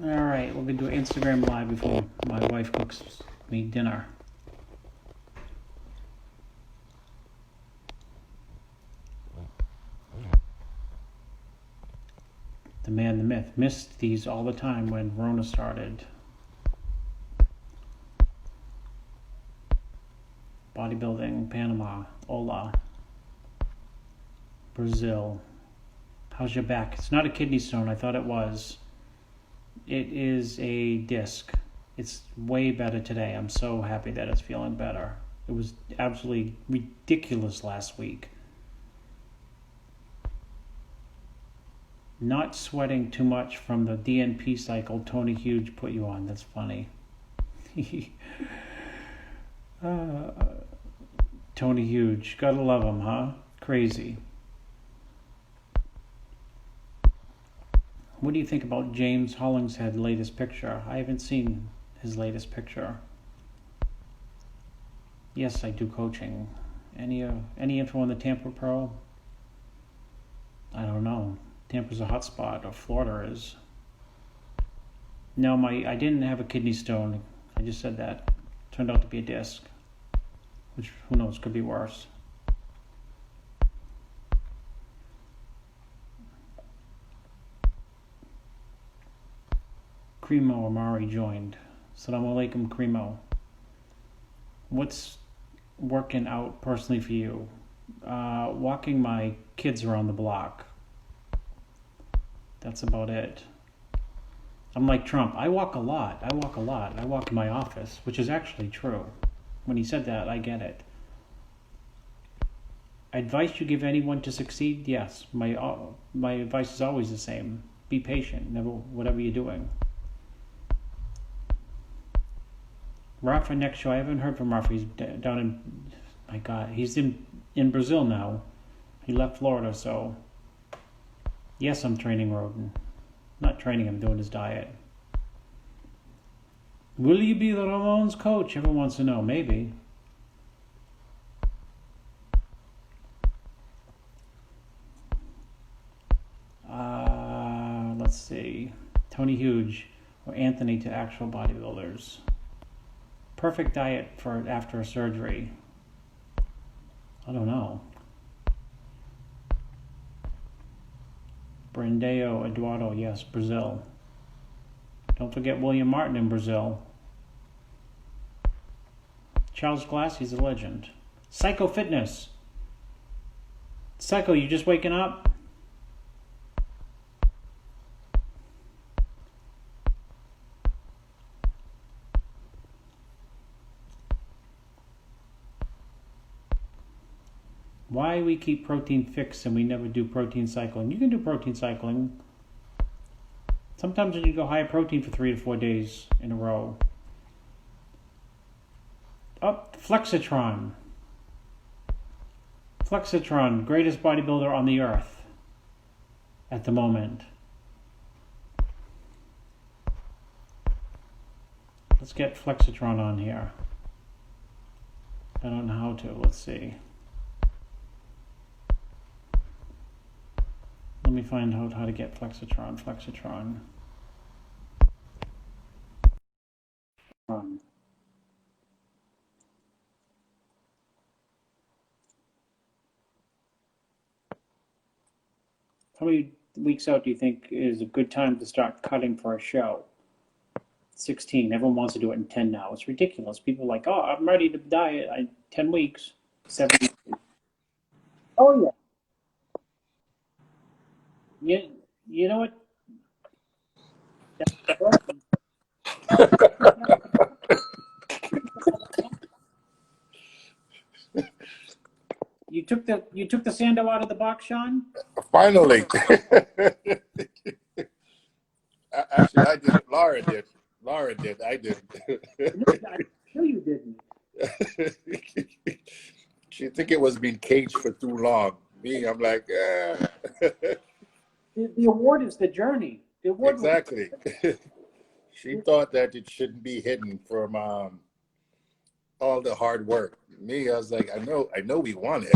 All right, we're gonna do an Instagram live before my wife cooks me dinner. The man, the myth. Missed these all the time when Rona started. Bodybuilding, Panama, Ola, Brazil. How's your back? It's not a kidney stone. I thought it was. It is a disc. It's way better today. I'm so happy that it's feeling better. It was absolutely ridiculous last week. Not sweating too much from the DNP cycle Tony Huge put you on. That's funny. Tony Huge. Gotta love him, huh? Crazy. What do you think about James Hollingshead's latest picture? I haven't seen his latest picture. Yes, I do coaching. Any info on the Tampa Pro? I don't know. Tampa's a hot spot, or Florida is. No, I didn't have a kidney stone. I just said that. Turned out to be a disc, which who knows, could be worse. Cremo Amari joined. Assalamu alaikum, Cremo. What's working out personally for you? Walking my kids around the block. That's about it. I'm like Trump. I walk a lot. I walk in my office, which is actually true. When he said that, I get it. Advice you give anyone to succeed? Yes. My advice is always the same. Be patient. Never, whatever you're doing. Rafa next show. I haven't heard from Rafa. He's down in, my God, he's in Brazil now. He left Florida, so yes, I'm training Rhoden. Not training him, doing his diet. Will you be the Ramones coach? Everyone wants to know. Maybe. Let's see. Tony Huge or Anthony to actual bodybuilders. Perfect diet for after a surgery. I don't know. Brandeo Eduardo, yes, Brazil. Don't forget William Martin in Brazil. Charles Glass, he's a legend. Psycho Fitness. Psycho, you just waking up? Why we keep protein fixed and we never do protein cycling? You can do protein cycling. Sometimes you go high protein for 3 to 4 days in a row. Flexitron. Flexitron, greatest bodybuilder on the earth at the moment. Let's get Flexitron on here. I don't know how to. Let's see. Let me find out how to get Flexitron. Flexitron. How many weeks out do you think is a good time to start cutting for a show? 16. Everyone wants to do it in 10 now. It's ridiculous. People are like, oh, I'm ready to diet. 10 weeks. 7 weeks. Oh, yeah. You know what? You took the sando out of the box, Shawn? Finally. Actually, I did. Laura did. I didn't. I know you didn't. She think it was being caged for too long. Me, I'm like, The award is the journey. The award exactly. She thought that it shouldn't be hidden from all the hard work. Me, I was like, I know we want it.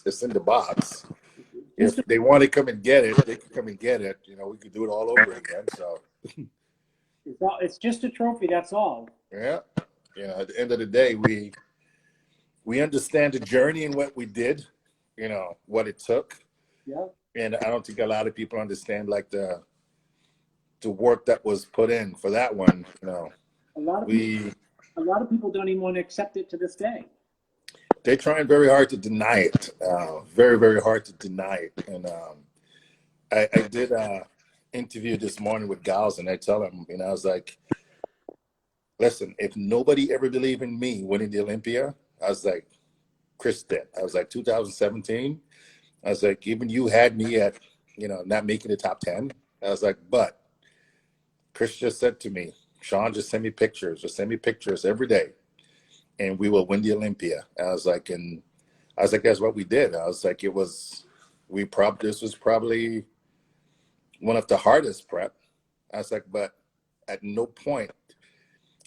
It's in the box. If they want to come and get it, they can come and get it. You know, we could do it all over again. So It's just a trophy. That's all. Yeah. At the end of the day, we understand the journey and what we did, what it took. Yeah. And I don't think a lot of people understand like the work that was put in for that one. A lot of people. We A lot of people don't even want to accept it to this day. they're trying very hard to deny it. Very, very hard to deny it. And I did interview this morning with Giles, and I tell him, I was like, listen, if nobody ever believed in me winning the Olympia, I was like, Chris did. I was like, 2017. I was like, even you had me at, not making the top 10. I was like, but Chris just said to me, Shawn, just send me pictures. Just send me pictures every day, and we will win the Olympia. And I was like, that's what we did. I was like, this was probably one of the hardest prep. I was like, but at no point,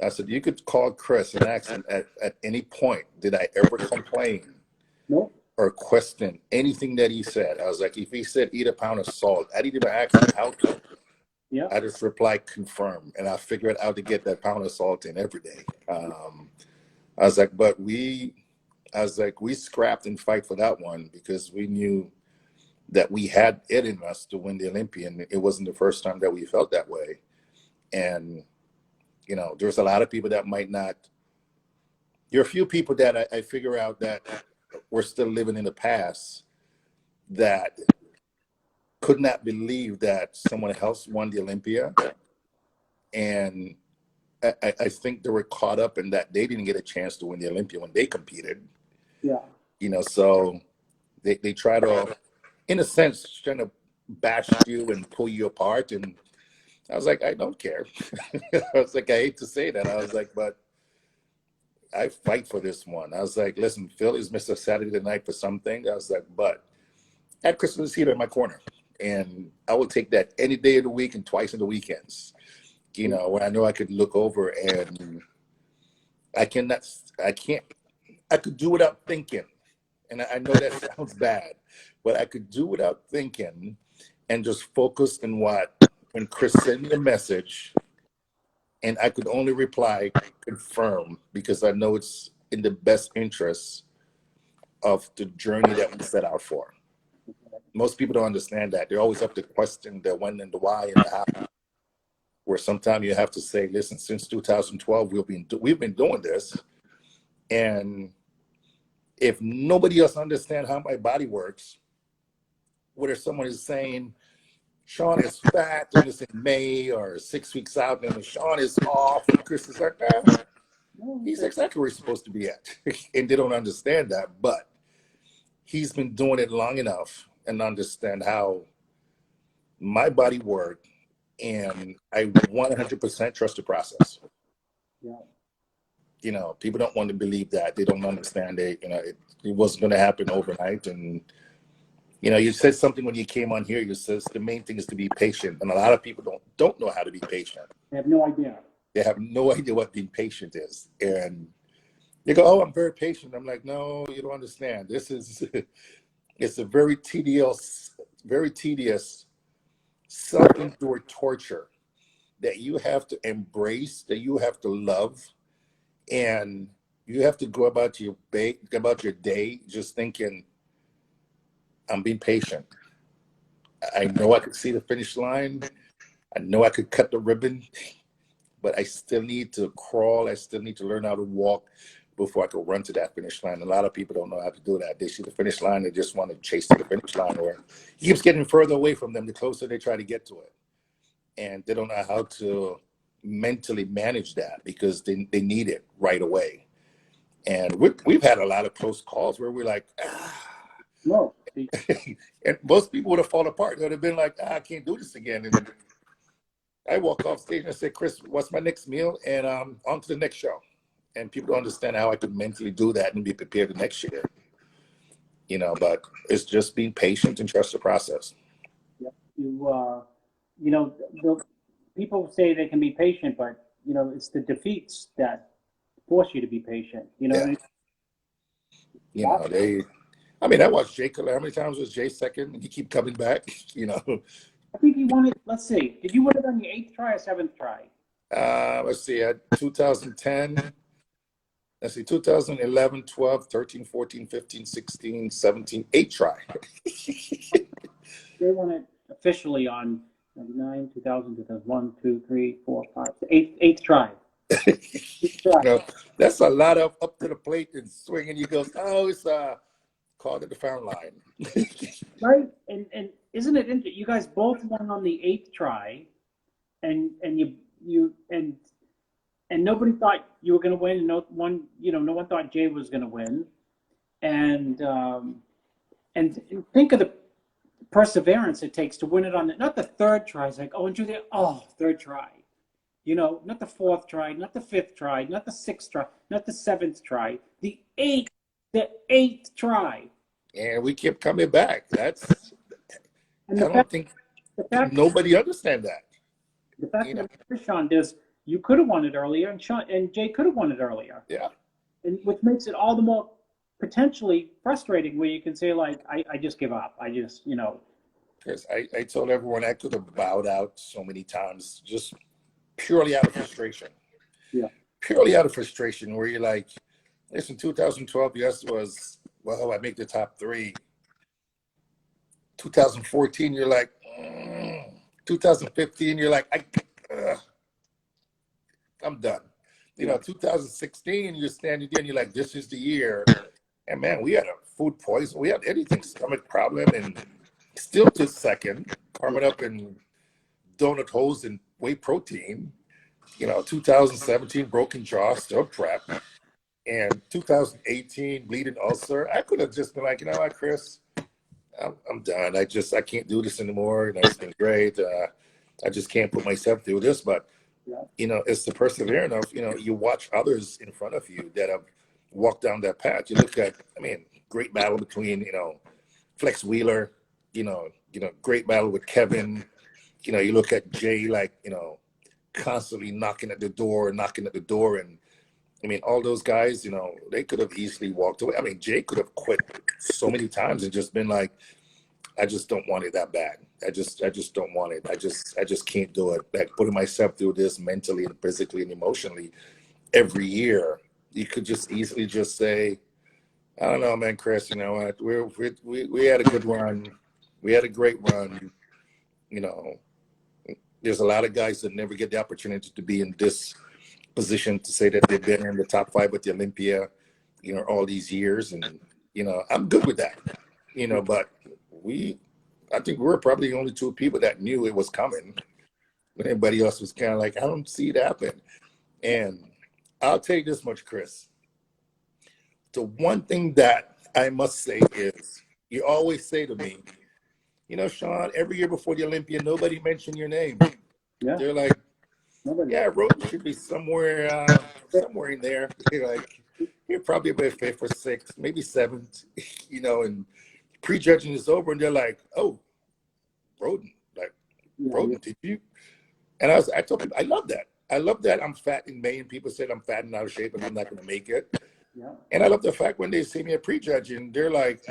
I said, you could call Chris and ask him at any point, did I ever complain Nope. or question anything that he said? I was like, if he said eat a pound of salt, I didn't even ask him how to. Yeah. I just replied confirm, and I figured out how to get that pound of salt in every day. I was like, we scrapped and fight for that one because we knew that we had it in us to win the Olympian. It wasn't the first time that we felt that way. And, there's a lot of people that might not, there are a few people that I figure out that we're still living in the past that could not believe that someone else won the Olympia. And I think they were caught up in that they didn't get a chance to win the Olympia when they competed. Yeah. So they try to, in a sense, trying to bash you and pull you apart. And I was like, I don't care. I was like, I hate to say that. I was like, but I fight for this one. I was like, listen, Phil is Mr. Saturday night for something. I was like, but I had Christmas Heath in my corner. And I would take that any day of the week and twice in the weekends. When I know I could look over and I can't, I could do without thinking. And I know that sounds bad, but I could do without thinking and just focus on when Chris sent me a message, and I could only reply confirm because I know it's in the best interest of the journey that we set out for. Most people don't understand that. They're always up to question the when and the why and the how. Where sometimes you have to say, listen, since 2012, we've been doing this, and if nobody else understands how my body works, whether someone is saying Shawn is fat and it's in May or 6 weeks out, and Shawn is off, and Chris is like, he's exactly where he's supposed to be at. And they don't understand that, but he's been doing it long enough and understand how my body works, and I 100% trust the process. Yeah. People don't want to believe that. They don't understand it. It wasn't going to happen overnight. And, you said something when you came on here. You says the main thing is to be patient. And a lot of people don't know how to be patient. They have no idea. They have no idea what being patient is. And they go, oh, I'm very patient. I'm like, no, you don't understand. It's a very tedious, self-endured torture that you have to embrace, that you have to love. And you have to go about your day just thinking, I'm being patient. I know I could see the finish line. I know I could cut the ribbon, but I still need to crawl. I still need to learn how to walk before I could run to that finish line. A lot of people don't know how to do that. They see the finish line, they just want to chase to the finish line, or it keeps getting further away from them the closer they try to get to it. And they don't know how to mentally manage that because they need it right away. And we've had a lot of close calls where we're like, No. and most people would have fallen apart. They would have been like, I can't do this again. And I walk off stage and I say, Chris, what's my next meal? And on to the next show. And people don't understand how I could mentally do that and be prepared the next year. But it's just being patient and trust the process. Yeah. The people say they can be patient, but it's the defeats that force you to be patient. Yeah. I watched Jay. How many times was Jay second? And he keep coming back. I think you won it. Let's see. Did you win it on your 8th try or 7th try? Let's see, at 2010, let's see, 2011, 12, 13, 14, 15, 16, 17, 8 try. They won it officially on 99, 2000, 2001, 2, 3, 4, 5, eighth try. You know, that's a lot of up to the plate and swinging. You goes, oh, it's called at the foul line. Right? And isn't it interesting? You guys both won on the eighth try, and you and nobody thought you were going to win. And no one, no one thought Jay was going to win. And and think of the perseverance it takes to win it on not the third try. It's like, oh, and Julia, oh, third try. Not the fourth try, not the fifth try, not the sixth try, not the seventh try, the eighth try. And we kept coming back. That's, And I don't think the fact, nobody understand that. the fact You know, that Sean does, you could have won it earlier, and Jay could have won it earlier, yeah. and which makes it all the more potentially frustrating. Where you can say like, I just give up. I just, Because I told everyone I could have bowed out so many times, just purely out of frustration. Yeah. Purely out of frustration, where you're like, listen, 2012, yes, was, well, I make the top three. 2014, you're like, 2015, you're like, I'm done. 2016, you're standing there and you're like, this is the year. And man, we had a food poison. We had anything, stomach problem, and still to second, carving up in donut holes and whey protein. 2017, broken jaw, still prep. And 2018, bleeding ulcer. I could have just been like, you know what, Chris, I'm done. I can't do this anymore. It's been great. I just can't put myself through this. But, it's the persevering of, you watch others in front of you that have walked down that path. You look at, great battle between, Flex Wheeler, great battle with Kevin. You look at Jay, like, constantly knocking at the door. And all those guys, they could have easily walked away. Jay could have quit so many times and just been like, I just don't want it that bad. I just don't want it. I just can't do it. Like putting myself through this mentally and physically and emotionally every year. You could just easily just say, I don't know, man, Chris, you know what? We had a good run. We had a great run. There's a lot of guys that never get the opportunity to be in this position to say that they've been in the top 5 with the Olympia, all these years. And, I'm good with that, but I think we're probably the only 2 people that knew it was coming. Everybody else was kind of like, I don't see it happen. And I'll tell you this much, Chris. The one thing that I must say is you always say to me, Shawn, every year before the Olympia, nobody mentioned your name. Yeah. They're like, Nobody. yeah, Rhoden should be somewhere in there. You're like, you're probably about 5th or 6th, maybe 7th, and prejudging is over, and they're like, oh, Rhoden, like, Rhoden, did you? And I told people, I love that. I love that I'm fat in May, and people said I'm fat and out of shape, and I'm not going to make it. Yeah. And I love the fact when they see me at prejudging, they're like,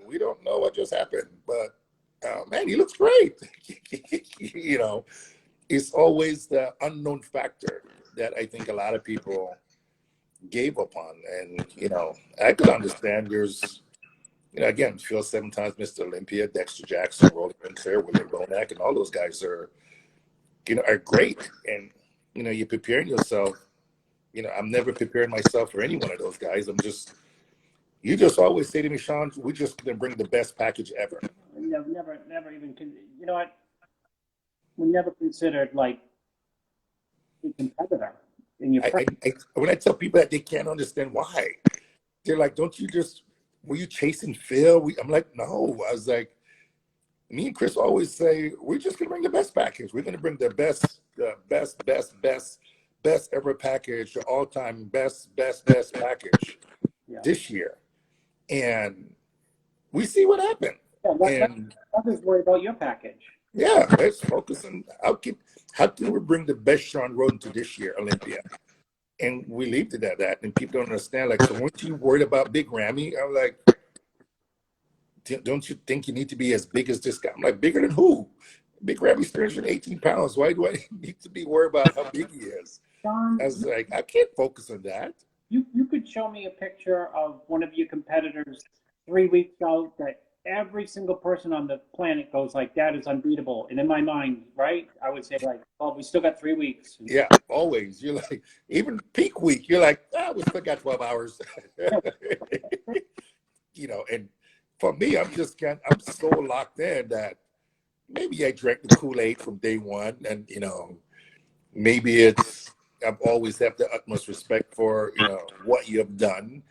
we don't know what just happened, but man, he looks great. It's always the unknown factor that I think a lot of people gave up on. And, I could understand there's, again, Phil 7 times Mr. Olympia, Dexter Jackson, Roland Sinclair, William Bonac, and all those guys are great. And, you're preparing yourself. I'm never preparing myself for any one of those guys. You just always say to me, Shawn, we're just going to bring the best package ever. Never even, what? We never considered like a competitor in your. When I tell people that, they can't understand why. They're like, were you chasing Phil? I'm like, no. I was like, me and Chris always say, we're just going to bring the best package. We're going to bring the best ever package, the all-time best package this year. And we see what happened. Yeah, others worry about your package. Yeah, let's focus on how can we bring the best Shawn Rhoden to this year Olympia, and we leave it at that. And people don't understand. Like, so weren't you worried about Big Ramy? I'm like, don't you think you need to be as big as this guy? I'm like, bigger than who? Big Rammy's 318 pounds. Why do I need to be worried about how big he is? Shawn, I was like, I can't focus on that. you could show me a picture of one of your competitors 3 weeks out that every single person on the planet goes like, that is unbeatable. And in my mind, right, I would say like, well, we still got 3 weeks. Yeah, always. You're like, even peak week, you're like, we still got 12 hours. And for me, I'm so locked in that maybe I drank the Kool-Aid from day one. And, maybe I've always had the utmost respect for, what you have done.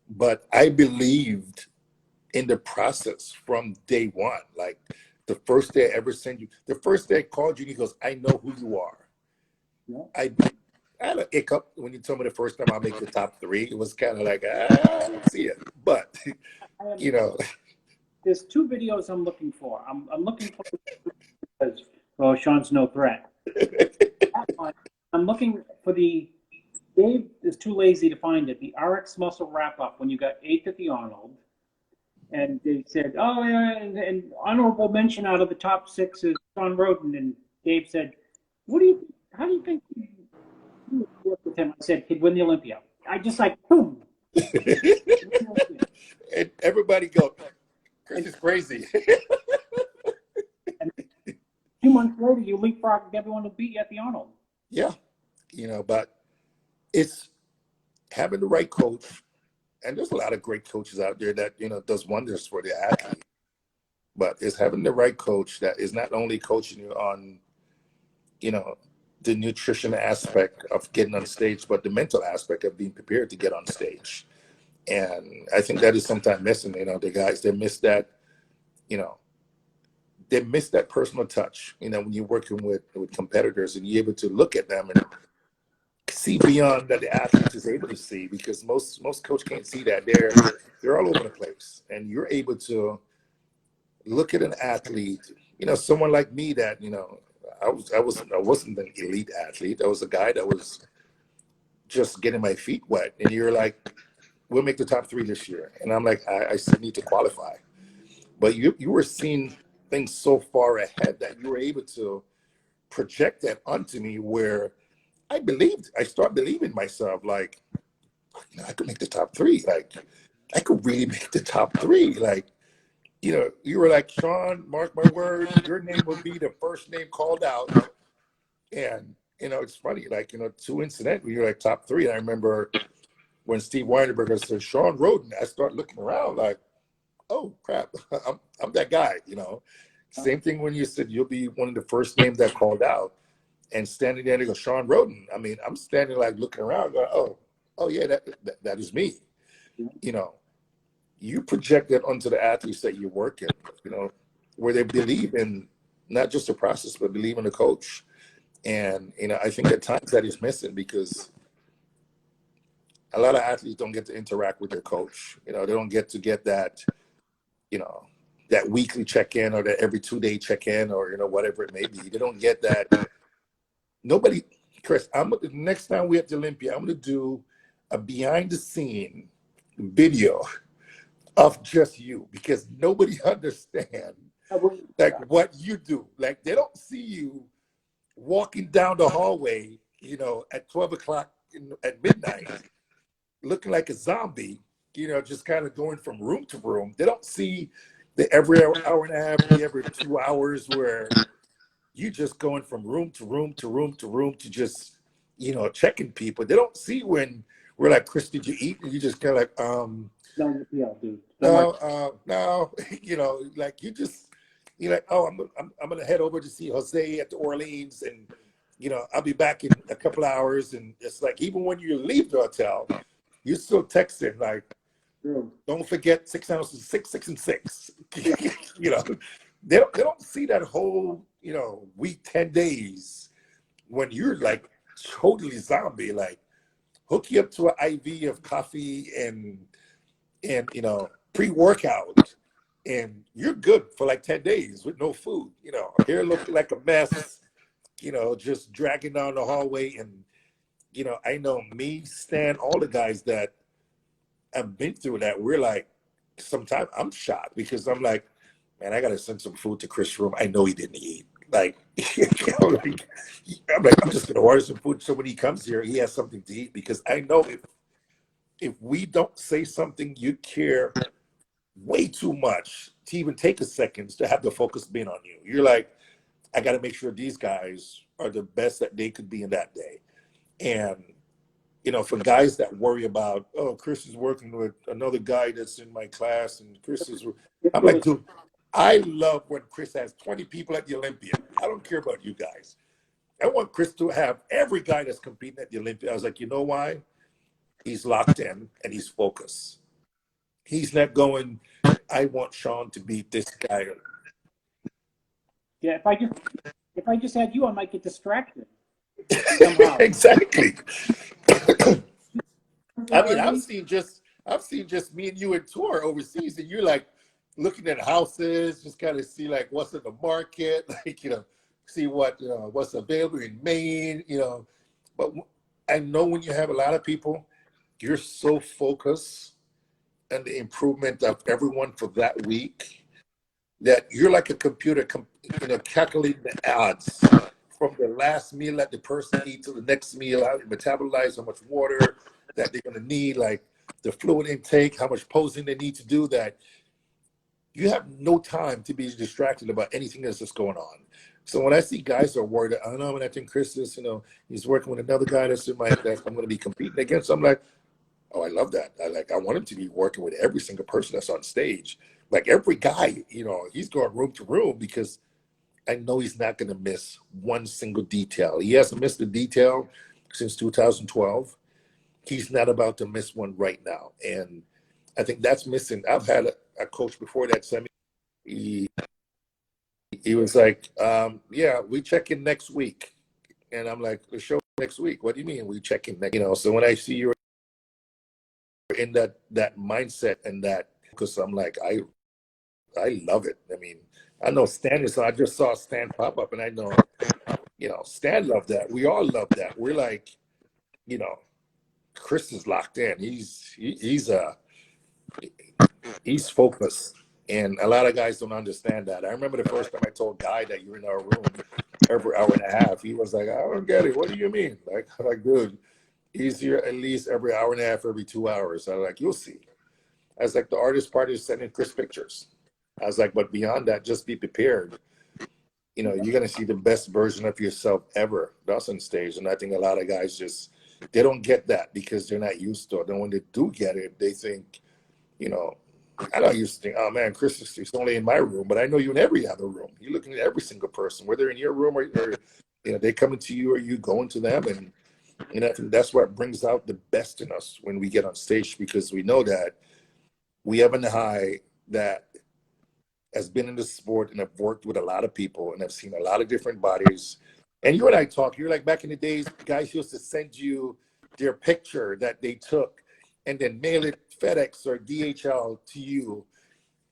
But I believed in the process from day one. Like the first day I ever sent you, the first day I called you, and he goes, I know who you are. Yeah. I had a hiccup when you told me the first time I'll make the top three. It was kind of like, I don't see it. But, you know, There's two videos I'm looking for. I'm looking for because, well, Shawn's no threat. I'm looking for the Dave is too lazy to find it. The RX muscle wrap up when you got eighth at the Arnold, and they said, "Oh yeah," and honorable mention out of the top six is Shawn Rhoden, and Dave said, "What do you? How do you think you would work with him?" I said, "He'd win the Olympia." I just like boom. and everybody go, Chris is crazy. And a few months later, you leapfrogged everyone to beat you at the Arnold. Yeah, but it's having the right coach, and there's a lot of great coaches out there that does wonders for the athlete. But it's having the right coach that is not only coaching you on, the nutrition aspect of getting on stage, but the mental aspect of being prepared to get on stage. And I think that is sometimes missing. The guys, you know, they miss that personal touch. When you're working with competitors and you're able to look at them and see beyond that the athlete is able to see, because most coach can't see that. They're all over the place, and you're able to look at an athlete. Someone like me that I wasn't an elite athlete. I was a guy that was just getting my feet wet, and you're like, we'll make the top three this year, and I'm like, I still need to qualify. But you were seeing things so far ahead that you were able to project that onto me, where I start believing myself, like, I could make the top three. Like, I could really make the top three. Like, you were like, Shawn, mark my words, your name will be the first name called out. And, it's funny, like, two incidentally, you're like top three. And I remember when Steve Weinberger said, Shawn Rhoden, I start looking around like, oh, crap, I'm that guy, Same thing when you said you'll be one of the first names that called out. And standing there, they go, Shawn Rhoden. I mean, I'm standing like looking around, going, oh yeah, that is me. You project that onto the athletes that you're working, where they believe in not just the process, but believe in the coach. And, I think at times that is missing, because a lot of athletes don't get to interact with their coach. They don't get that, that weekly check-in or that every 2-day check-in, or, whatever it may be. They don't get that. Nobody, Chris, the next time we at the Olympia, I'm going to do a behind the scene video of just you, because nobody understands like what you do. Like, they don't see you walking down the hallway, at 12 o'clock at midnight, looking like a zombie, just kind of going from room to room. They don't see the every hour and a half, the every 2 hours where you just going from room to room to room to room to just, checking people. They don't see when we're like, Chris, did you eat? And you just kind of like, No, yeah, dude. no, like you're like, oh, I'm gonna head over to see Jose at the Orleans, and I'll be back in a couple hours. And it's like, even when you leave the hotel, you're still texting like, don't forget 6 ounces, six and six. They don't see that whole week, 10 days when you're like totally zombie, like hook you up to an IV of coffee and pre-workout, and you're good for like 10 days with no food. Hair looking like a mess, just dragging down the hallway. And I know me, Stan, all the guys that have been through that, we're like, sometimes I'm shocked, because I'm like, man, I gotta send some food to Chris' room. I know he didn't eat. Like, like, I'm like, I'm just gonna order some food so when he comes here, he has something to eat because I know if we don't say something you care way too much to even take a second to have the focus being on you. You're like, I got to make sure these guys are the best that they could be in that day. And for guys that worry about, oh, Chris is working with another guy that's in my class, and Chris is, I'm like, dude, I love when Chris has 20 people at the Olympia. I don't care about you guys. I want Chris to have every guy that's competing at the Olympia. I was like, you know why? He's locked in and he's focused. He's not going, I want Shawn to beat this guy. Yeah, if I just had you, I might get distracted somehow. Exactly. I mean, Already? I've seen just me and you in tour overseas, and you're like looking at houses, just kind of see like what's in the market, like see what what's available in Maine, But I know when you have a lot of people, you're so focused on the improvement of everyone for that week that you're like a computer, calculating the odds from the last meal that the person eats to the next meal, how they metabolize, how much water that they're going to need, like the fluid intake, how much posing they need to do, that you have no time to be distracted about anything that's just going on. So when I see guys are worried, I don't know, when I think Chris is, he's working with another guy that I'm going to be competing against, I'm like, oh, I love that. I want him to be working with every single person that's on stage. Like every guy, he's going room to room because I know he's not going to miss one single detail. He hasn't missed a detail since 2012. He's not about to miss one right now. And I think that's missing. I've had a coach before that sent me, he was like, yeah, we check in next week. And I'm like, the show next week. What do you mean we check in next? So when I see you're in that mindset and that, because I'm like, I love it. I mean, I know Stan is, I just saw Stan pop up and I know, Stan loved that. We all love that. We're like, Chris is locked in. He's focused. And a lot of guys don't understand that. I remember the first time I told Guy that you're in our room every hour and a half. He was like, I don't get it. What do you mean? Like, dude, he's here at least every hour and a half, every 2 hours. I was like, you'll see. I was like, the artist party is sending Chris pictures. I was like, but beyond that, just be prepared. You're going to see the best version of yourself ever. That's on stage. And I think a lot of guys they don't get that because they're not used to it. And when they do get it, they think, I don't used to think, oh man, Chris is only in my room, but I know you in every other room. You're looking at every single person, whether in your room or they coming to you or you going to them. And I think that's what brings out the best in us when we get on stage, because we know that we have an high that has been in the sport and have worked with a lot of people and have seen a lot of different bodies. And you and I talk, you're like, back in the days, guys used to send you their picture that they took and then mail it FedEx or DHL to you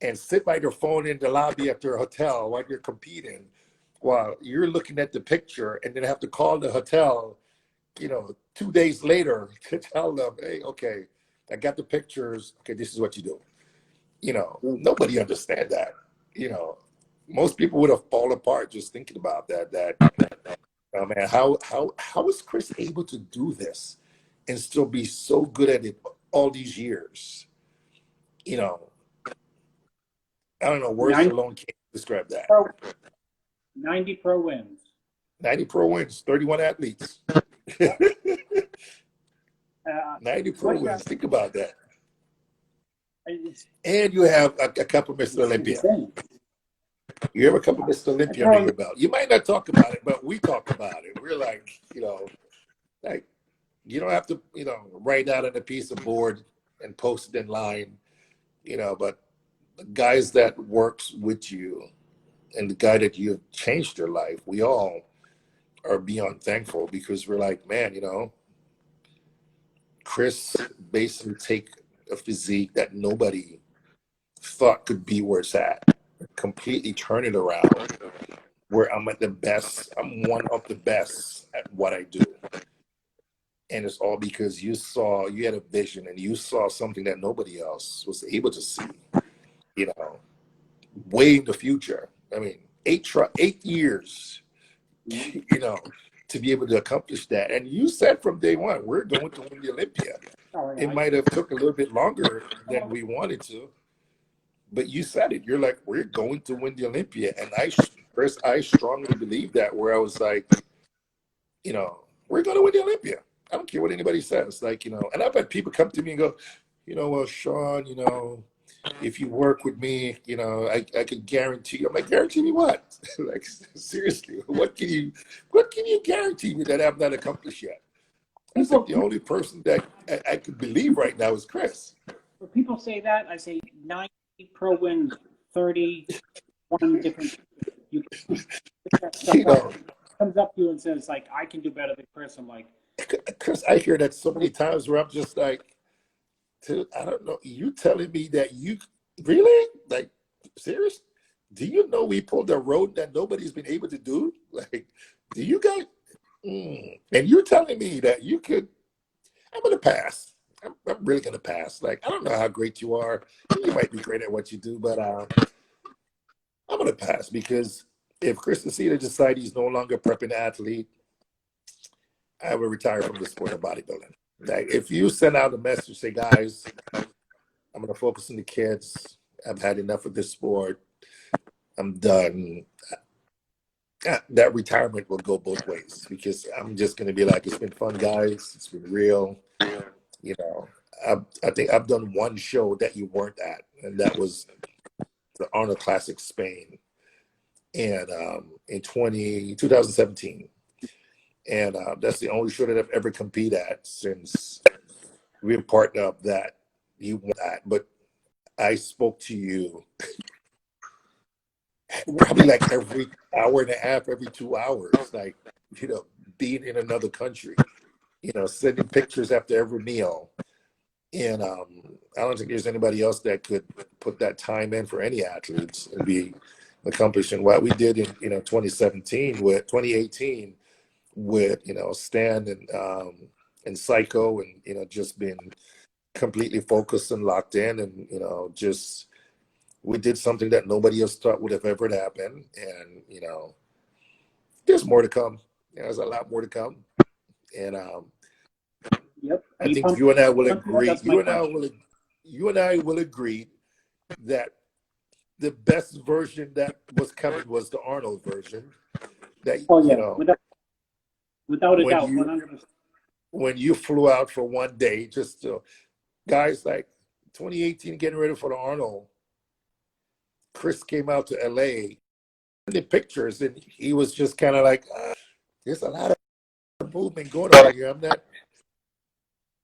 and sit by their phone in the lobby at their hotel while you're competing, while you're looking at the picture, and then have to call the hotel, 2 days later to tell them, hey, okay, I got the pictures. Okay, this is what you do. Nobody understand that. Most people would have fallen apart just thinking about that. Oh man, how is Chris able to do this and still be so good at it all these years? I don't know. Words 90 alone can't describe that. pro, 90 pro wins. 90 pro wins, 31 athletes. Uh, 90 pro wins. Think about that. it's And you have a couple of Mr. Olympia. insane. You have a couple of Mr. Olympia under your belt. You might not talk about it, but we talk about it. We're like, like, you don't have to, write out on a piece of board and post it in line, but the guys that works with you and the guy that you have changed your life, we all are beyond thankful, because we're like, man, Chris basically take a physique that nobody thought could be where it's at, completely turn it around, where I'm at the best. I'm one of the best at what I do. And it's all because you had a vision and you saw something that nobody else was able to see, way in the future. I mean, 8 years, you know, to be able to accomplish that. And you said from day one, we're going to win the Olympia. Oh, yeah, It might have took a little bit longer than we wanted to, but you said it. You're like, we're going to win the Olympia. And Chris, I strongly believe that, where I was like, we're going to win the Olympia. I don't care what anybody says. Like, and I've had people come to me and go, well, Shawn, if you work with me, I can guarantee you. I'm like, guarantee me what? Like, seriously, what can you guarantee me that I've not accomplished yet? That's like the only person that I could believe right now is Chris. When people say that, I say 90 pro wins, 31 different. You can pick that stuff up. Comes up to you and says, like, I can do better than Chris. I'm like, Chris, I hear that so many times where I'm just like, I don't know. You telling me that you really, like, serious? Do you know we pulled a road that nobody's been able to do? Like, do you guys? And you're telling me that you could? I'm gonna pass. I'm really gonna pass. Like, I don't know how great you are. You might be great at what you do, but I'm gonna pass, because if Chris Cedar decides he's no longer prepping the athlete, I will retire from the sport of bodybuilding. Like, if you send out a message, say, guys, I'm going to focus on the kids. I've had enough of this sport. I'm done. That retirement will go both ways, because I'm just going to be like, it's been fun, guys. It's been real. I think I've done one show that you weren't at, and that was the Arnold Classic Spain, and in 2017. And that's the only show that I've ever competed at since we were part of that. You want that, but I spoke to you probably like every hour and a half, every 2 hours, like, being in another country, sending pictures after every meal. And I don't think there's anybody else that could put that time in for any athletes and be accomplishing what we did in 2018 with Stan and Psycho, and just being completely focused and locked in, and just we did something that nobody else thought would have ever happened. And there's more to come. There's a lot more to come. And yep. I think you and I will agree. You and I will agree that the best version that was coming was the Arnold version. That without a doubt, 100%. When you flew out for one day, just to, guys, like 2018, getting ready for the Arnold, Chris came out to LA, the pictures, and he was just kind of like, there's a lot of movement going on here.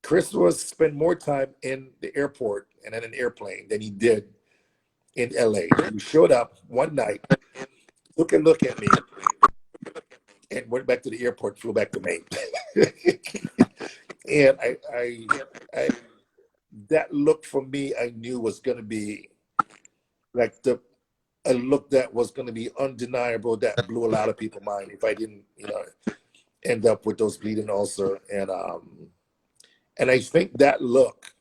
Chris was spend more time in the airport and in an airplane than he did in LA. He showed up one night, took a look at me, and went back to the airport, flew back to Maine. And I that look for me, I knew was going to be like a look that was going to be undeniable, that blew a lot of people's mind if I didn't, end up with those bleeding ulcer. And I think that look,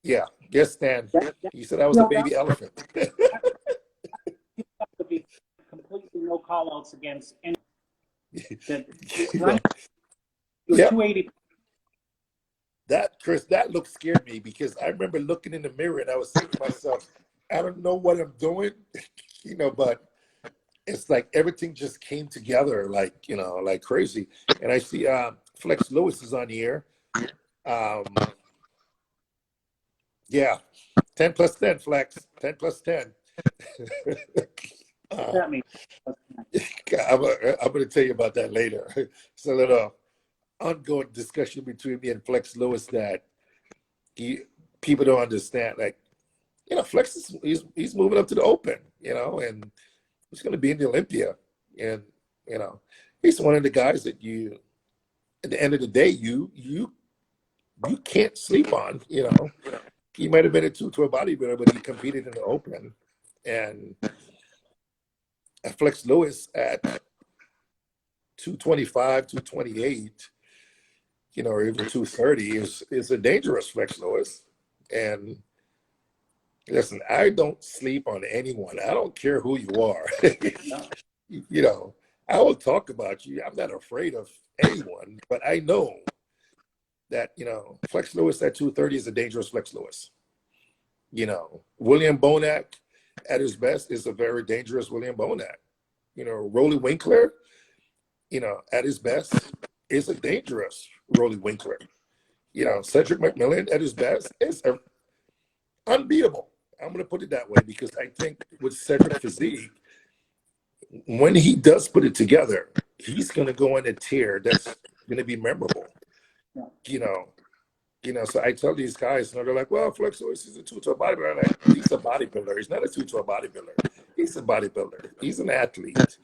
yeah, yes, Stan, you said I was a baby elephant. Would be completely no call-outs against any. Yeah. 280. That, Chris, that look scared me, because I remember looking in the mirror and I was saying to myself, I don't know what I'm doing, but it's like everything just came together like, like crazy. And I see Flex Lewis is on here. Yeah, 10 plus 10, Flex, 10 plus 10. That means I'm going to tell you about that later. It's a little ongoing discussion between me and Flex Lewis that people don't understand. Like, Flex he's moving up to the Open, and he's going to be in the Olympia, and he's one of the guys that you, at the end of the day, you can't sleep on. He might have been a two-tour bodybuilder, but he competed in the Open, and Flex Lewis at 225, 228, or even 230 is a dangerous Flex Lewis. And Listen, I don't sleep on anyone. I don't care who you are. No. You know, I will talk about you. I'm not afraid of anyone, but I know that, Flex Lewis at 230 is a dangerous Flex Lewis. William Bonac at his best is a very dangerous William Bonac. Rolly Winkler, at his best is a dangerous Rolly Winkler. Cedric McMillan at his best is unbeatable. I'm going to put it that way because I think with Cedric physique, when he does put it together, he's going to go in a tier that's going to be memorable. Yeah. So I tell these guys, they're like, well, Flex Lewis is a two-tour bodybuilder. I'm like, he's a bodybuilder. He's not a two-tour bodybuilder. He's a bodybuilder. He's an athlete.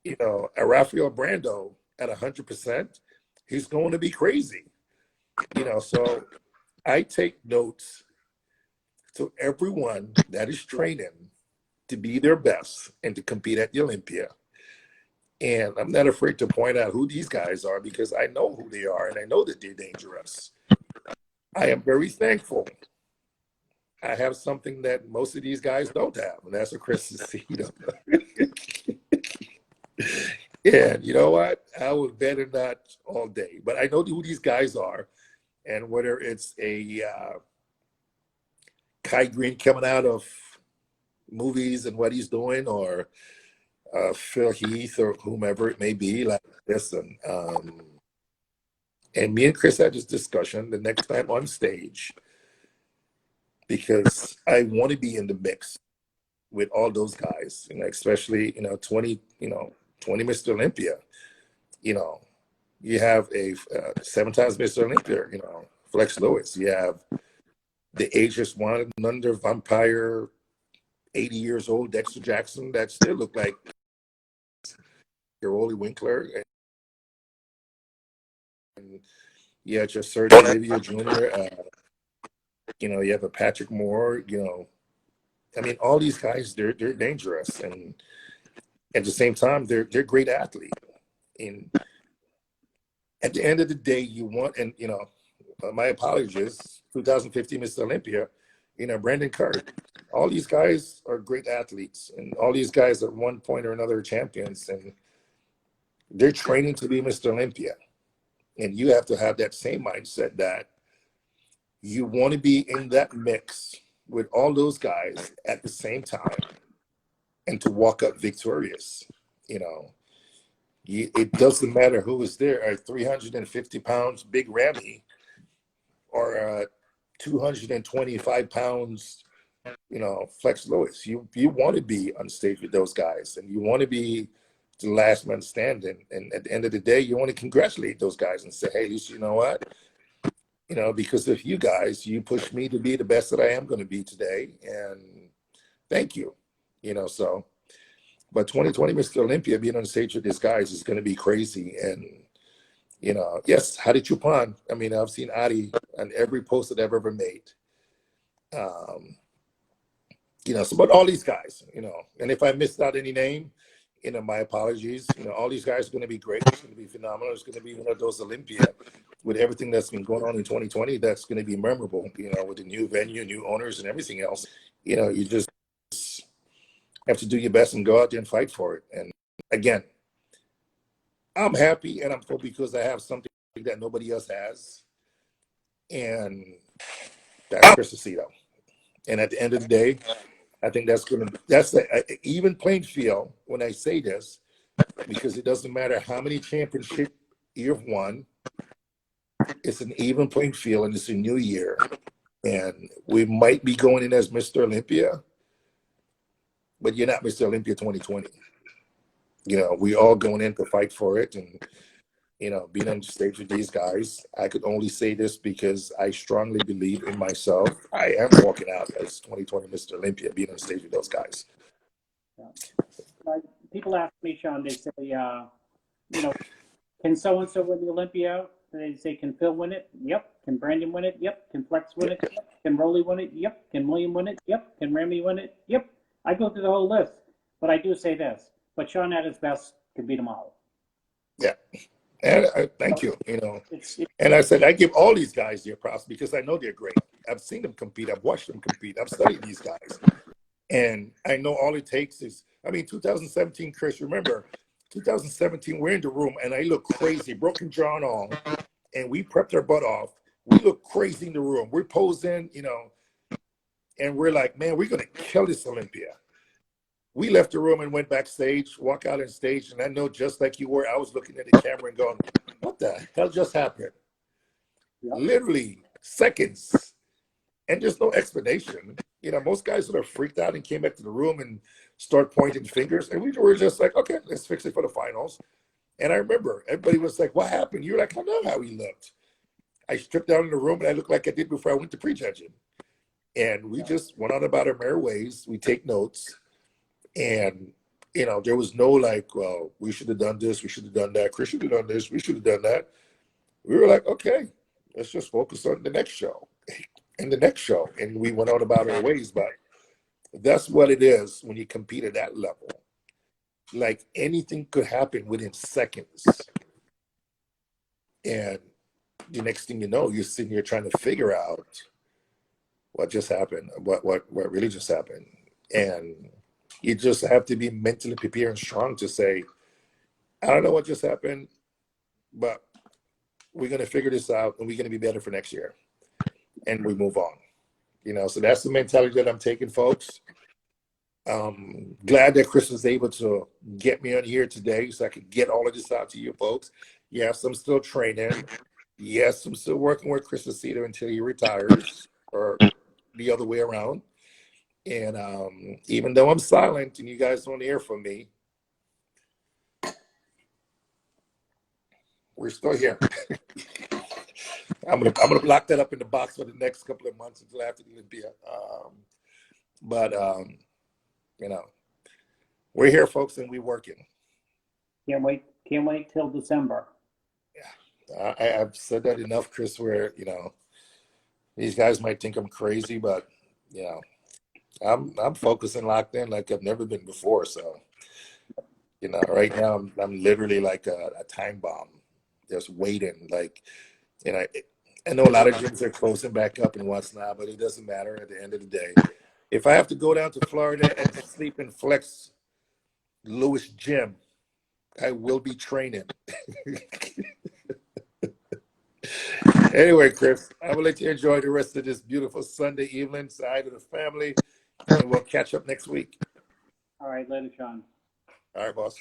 A Rafael Brando at 100%, he's going to be crazy. So I take notes to everyone that is training to be their best and to compete at the Olympia. And I'm not afraid to point out who these guys are because I know who they are and I know that they're dangerous. I am very thankful. I have something that most of these guys don't have, and that's a Crescentino. And you know what? I would bet on that all day. But I know who these guys are, and whether it's a Kai Green coming out of movies and what he's doing, or Phil Heath or whomever it may be, like this. And me and Chris had this discussion the next time on stage because I want to be in the mix with all those guys, especially 20 Mr. Olympia. You have a 7 times Mr. Olympia, Flex Lewis. You have the ageless one and under vampire, 80 years old Dexter Jackson that still look like Rolly Winkler. And you have your Sergio Olivia Jr. You have a Patrick Moore. I mean, all these guys, they're dangerous, and at the same time, they're great athletes. And at the end of the day, you want, and my apologies, 2015 Mr. Olympia, Brandon Kirk. All these guys are great athletes, and all these guys at one point or another are champions, and they're training to be Mr. Olympia. And you have to have that same mindset that you want to be in that mix with all those guys at the same time and to walk up victorious. It doesn't matter who is there, a 350 pounds big Ramy or 225 pounds, Flex Lewis. You want to be on stage with those guys, and you want to be the last man standing. And at the end of the day, you want to congratulate those guys and say, hey, you know what? Because of you guys, you pushed me to be the best that I am going to be today. And thank you. So, but 2020 Mr. Olympia being on the stage with these guys is going to be crazy. And, yes, Hadi Chupan. I mean, I've seen Adi on every post that I've ever made. So, but all these guys, and if I missed out any name, my apologies. All these guys are going to be great. It's going to be phenomenal. It's going to be one of those Olympia with everything that's been going on in 2020. That's going to be memorable, with the new venue, new owners, and everything else. You just have to do your best and go out there and fight for it. And again, I'm happy and I'm full because I have something that nobody else has. And that's Crescentino. And at the end of the day, I think that's an even playing field when I say this, because it doesn't matter how many championships you've won. It's an even playing field, and it's a new year. And we might be going in as Mr. Olympia, but you're not Mr. Olympia 2020. We all going in to fight for it. And, being on the stage with these guys, I could only say this because I strongly believe in myself. I am walking out as 2020 Mr. Olympia, being on the stage with those guys. Yeah. People ask me, Shawn, they say, can so-and-so win the Olympia? They say, can Phil win it? Yep. Can Brandon win it? Yep. Can Flex win it? Yep. Can Rolly win it? Yep. Can William win it? Yep. Can Ramy win it? Yep. I go through the whole list. But I do say this, but Shawn at his best can beat them all. Yeah. And thank you, and I said, I give all these guys their props because I know they're great I've seen them compete. I've watched them compete. I've studied these guys. And I know all it takes is, I mean, 2017, Chris, remember, 2017, we're in the room and I look crazy, broken jaw and all, and we prepped our butt off. We look crazy in the room. We're posing, and we're like, man, we're going to kill this Olympia. We left the room and went backstage, walk out on stage, and I know just like you were, I was looking at the camera and going, what the hell just happened? Yep. Literally seconds. And there's no explanation. Most guys would have freaked out and came back to the room and start pointing fingers. And we were just like, okay, let's fix it for the finals. And I remember everybody was like, what happened? You're like, I know how he looked. I stripped down in the room and I looked like I did before I went to prejudging. And we just went on about our merry ways. We take notes. And, there was no like, well, we should have done this. We should have done that. Chris should have done this. We should have done that. We were like, okay, let's just focus on the next show. And the next show, and we went on about our ways, but that's what it is when you compete at that level. Like anything could happen within seconds, and the next thing you know, you're sitting here trying to figure out what just happened, what really just happened, and you just have to be mentally prepared and strong to say, I don't know what just happened, but we're gonna figure this out, and we're gonna be better for next year. And we move on, so that's the mentality that I'm taking, folks. Glad that Chris was able to get me on here today so I could get all of this out to you folks. Yes, I'm still training. Yes, I'm still working with Chris Aceto until he retires, or the other way around. And even though I'm silent and you guys don't hear from me, we're still here. I'm gonna block that up in the box for the next couple of months until after the Olympia. But we're here, folks, and we're working. Can't wait till December. Yeah, I've said that enough, Chris. Where these guys might think I'm crazy, but I'm focusing, locked in like I've never been before. So right now I'm literally like a time bomb, just waiting. Like, I know a lot of gyms are closing back up and what's not, but it doesn't matter at the end of the day. If I have to go down to Florida and sleep in Flex Lewis gym, I will be training. Anyway, Chris, I will let you enjoy the rest of this beautiful Sunday evening. Say hi to the family, and we'll catch up next week. All right, later, Shawn. All right, boss.